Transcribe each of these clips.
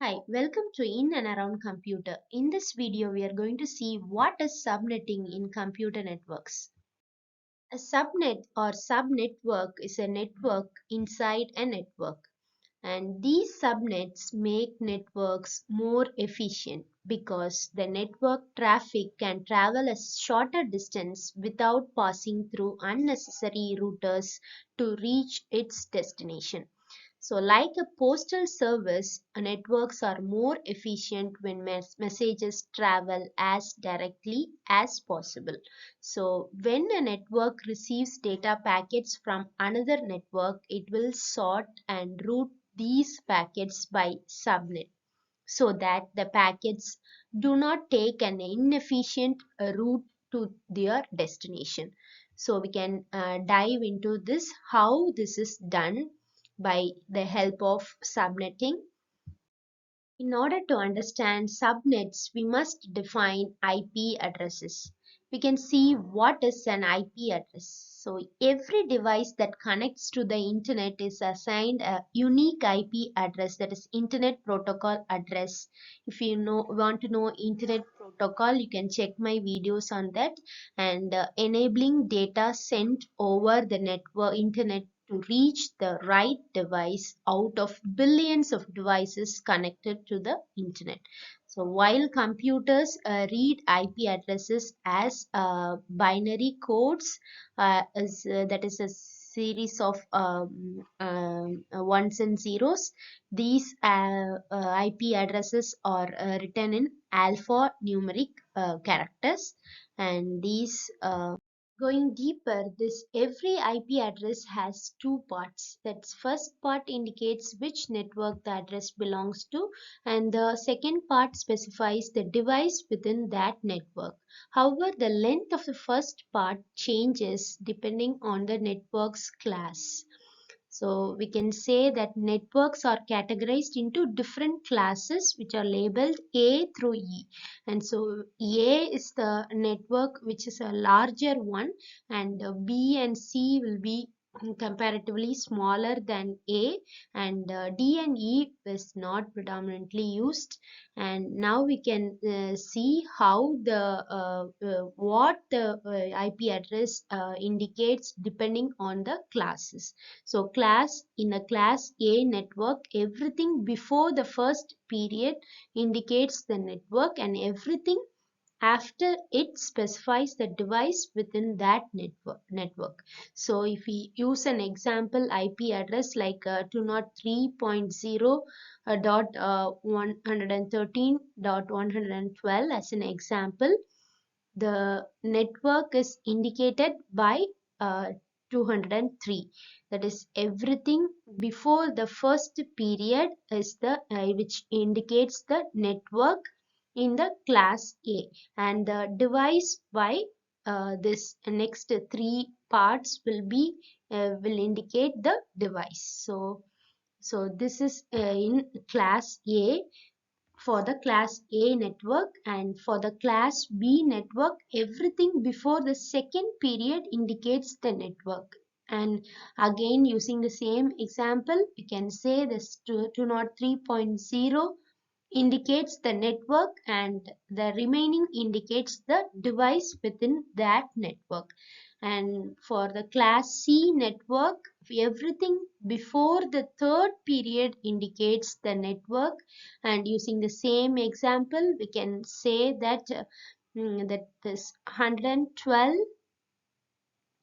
Hi, welcome to In and Around Computer. In this video, we are going to see what is subnetting in computer networks. A subnet or subnetwork is a network inside a network, and these subnets make networks more efficient because the network traffic can travel a shorter distance without passing through unnecessary routers to reach its destination. So, like a postal service, networks are more efficient when messages travel as directly as possible. So, when a network receives data packets from another network, it will sort and route these packets by subnet so that the packets do not take an inefficient route to their destination. So we can dive into this how this is done by the help of subnetting. In order to understand subnets, we must define IP addresses. We can see what is an IP address. So, every device that connects to the internet is assigned a unique IP address, that is Internet Protocol address. If you want to know Internet Protocol, you can check my videos on that. And enabling data sent over the network internet to reach the right device out of billions of devices connected to the internet. So while computers read IP addresses as binary codes, that is a series of ones and zeros, these IP addresses are written in alphanumeric characters, and these going deeper, this every IP address has two parts. That first part indicates which network the address belongs to, and the second part specifies the device within that network. However, the length of the first part changes depending on the network's class. So we can say that networks are categorized into different classes which are labeled A through E. And so A is the network which is a larger one, and B and C will be comparatively smaller than A, and D and E is not predominantly used. And now we can see how the what the IP address indicates depending on the classes. So in a class A network, everything before the first period indicates the network, and everything after it specifies the device within that network. So if we use an example IP address like 203.0 dot 113.112 as an example, the network is indicated by uh, 203. That is, everything before the first period is the which indicates the network in the class A, and the device by this next three parts will indicate the device. So this is in class A for the class A network, and for the class B network, everything before the second period indicates the network. And again, using the same example, we can say this 203.0 indicates the network, and the remaining indicates the device within that network. And for the class C network, everything before the third period indicates the network. And using the same example, we can say that that this 112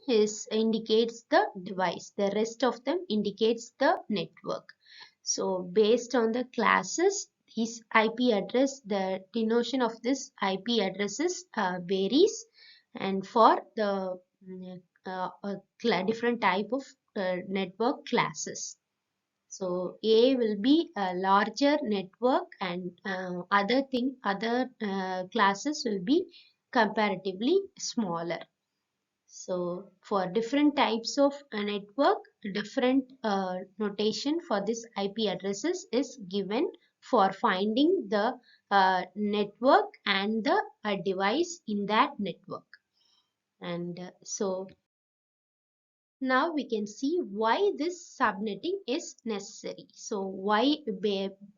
is indicates the device, the rest of them indicates the network. So based on the classes, this IP address, the denotation of this IP addresses varies, and for the different type of network classes. So A will be a larger network, and other classes will be comparatively smaller. So for different types of network, different notation for this IP addresses is given for finding the network and the device in that network. And Now we can see why this subnetting is necessary. So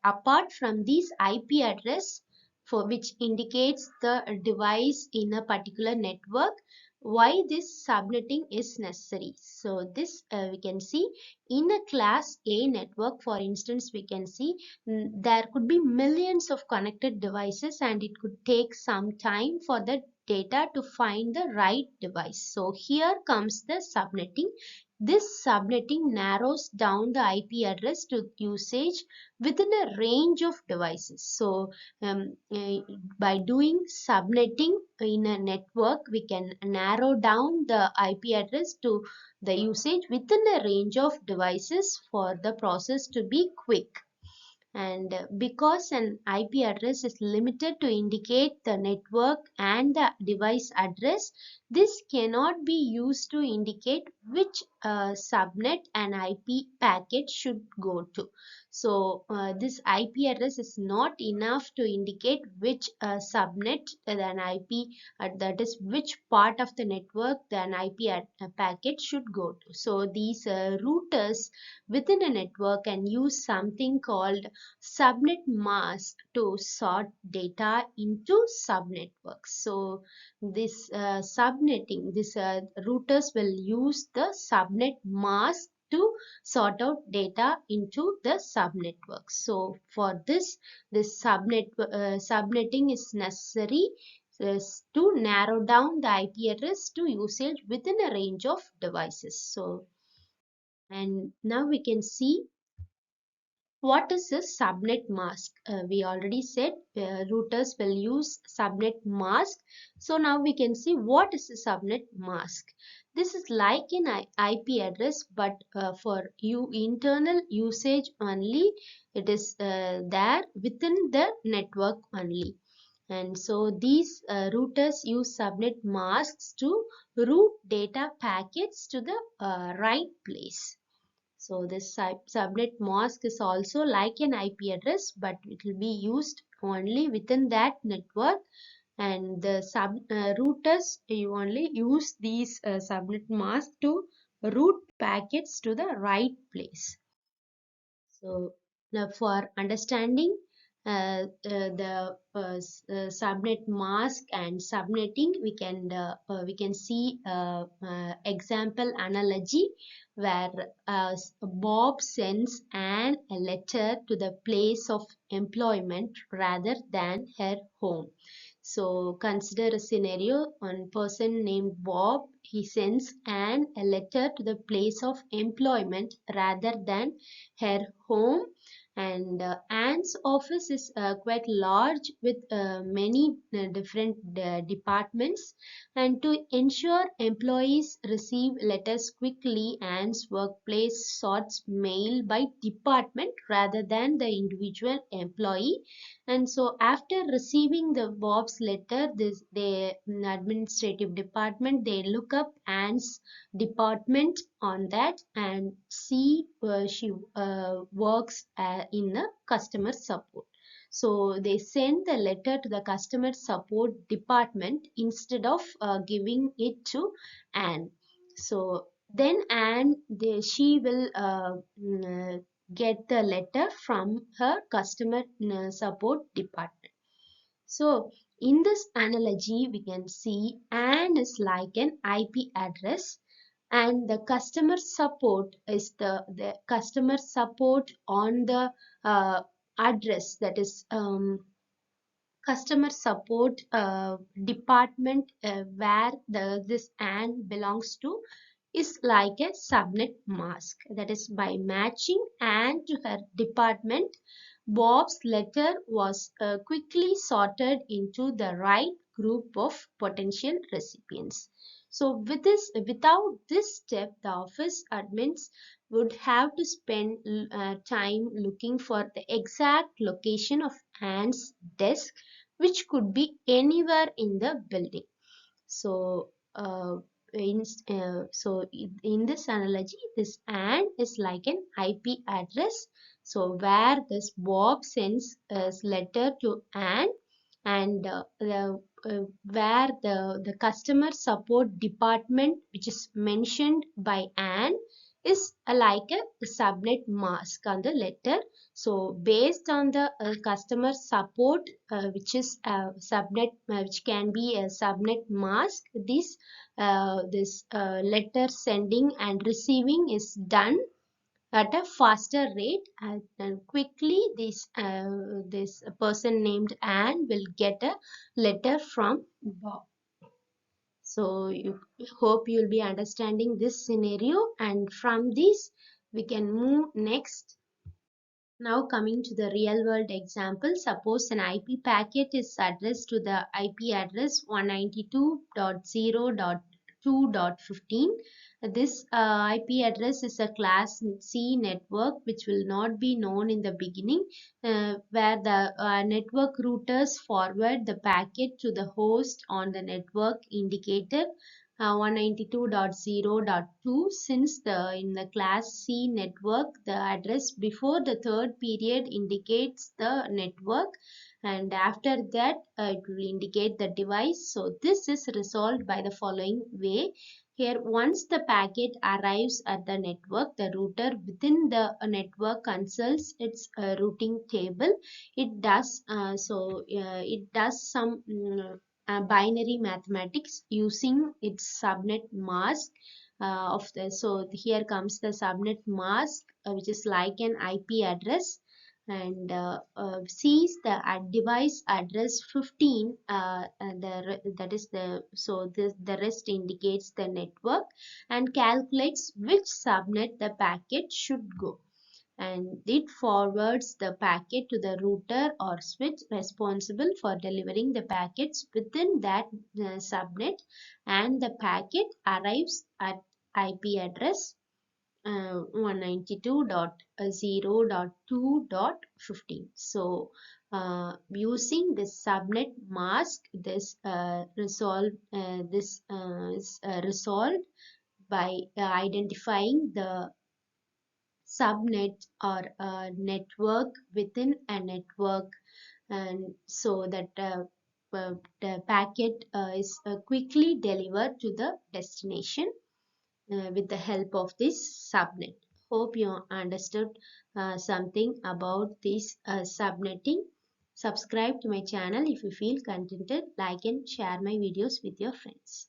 apart from this IP address for which indicates the device in a particular network, why this subnetting is necessary. So this we can see in a class A network, for instance, we can see there could be millions of connected devices and it could take some time for the data to find the right device. So here comes the subnetting. This subnetting narrows down the IP address to usage within a range of devices. So by doing subnetting in a network, we can narrow down the IP address to the usage within a range of devices for the process to be quick. And because an IP address is limited to indicate the network and the device address, this cannot be used to indicate which subnet an IP packet should go to. So this IP address is not enough to indicate which subnet an IP, that is which part of the network an IP packet should go to. So these routers within a network can use something called subnet mask to sort data into subnetworks. So this this routers will use the subnet mask to sort out data into the subnetwork. So for this subnetting is necessary to narrow down the IP address to usage within a range of devices. So and now we can see what is a subnet mask? We already said routers will use subnet mask. So now we can see what is a subnet mask. This is like an IP address, but for internal usage only. It is there within the network only. And so these routers use subnet masks to route data packets to the right place. So this subnet mask is also like an IP address, but it will be used only within that network. And the routers, you only use these subnet mask to route packets to the right place. So now for understanding the subnet mask and subnetting, we can see example analogy where Bob sends a letter to the place of employment rather than her home. So consider a scenario: one person named Bob, he sends a letter to the place of employment rather than her home. And Anne's office is quite large with many different departments, and to ensure employees receive letters quickly, Anne's workplace sorts mail by department rather than the individual employee. And so after receiving the Bob's letter, the administrative department, they look up Anne's department on that and see she works in the customer support. So they send the letter to the customer support department instead of giving it to Anne. So then she will get the letter from her customer support department. So in this analogy, we can see Anne is like an IP address and the customer support is the customer support on the address, that is customer support department where this Anne belongs to is like a subnet mask. That is, by matching Anne to her department, Bob's letter was quickly sorted into the right group of potential recipients. So without this step, the office admins would have to spend time looking for the exact location of Anne's desk, which could be anywhere in the building. So in this analogy, this Anne is like an IP address. So where this Bob sends a letter to Anne, and where the customer support department, which is mentioned by Anne, is like a subnet mask on the letter. So based on the customer support, which is a subnet, which can be a subnet mask, this letter sending and receiving is done at a faster rate, and quickly this person named Anne will get a letter from Bob. So you hope you'll be understanding this scenario, and from this we can move next. Now coming to the real world example, suppose an IP packet is addressed to the IP address 192.0.2.15. This IP address is a class C network which will not be known in the beginning, where the network routers forward the packet to the host on the network indicator 192.0.2. Since in the class C network, the address before the third period indicates the network, and after that it will indicate the device. So this is resolved by the following way. Here, once the packet arrives at the network, the router within the network consults its routing table. It does some binary mathematics using its subnet mask of the. So here comes the subnet mask, which is like an IP address, and sees the device address 15, and that is the rest indicates the network, and calculates which subnet the packet should go, and it forwards the packet to the router or switch responsible for delivering the packets within that subnet, and the packet arrives at IP address 192.0.2.15. So using this subnet mask, this is resolved by identifying the subnet or a network within a network, and so that the packet is quickly delivered to the destination with the help of this subnet. Hope you understood something about this subnetting. Subscribe to my channel if you feel contented. Like and share my videos with your friends.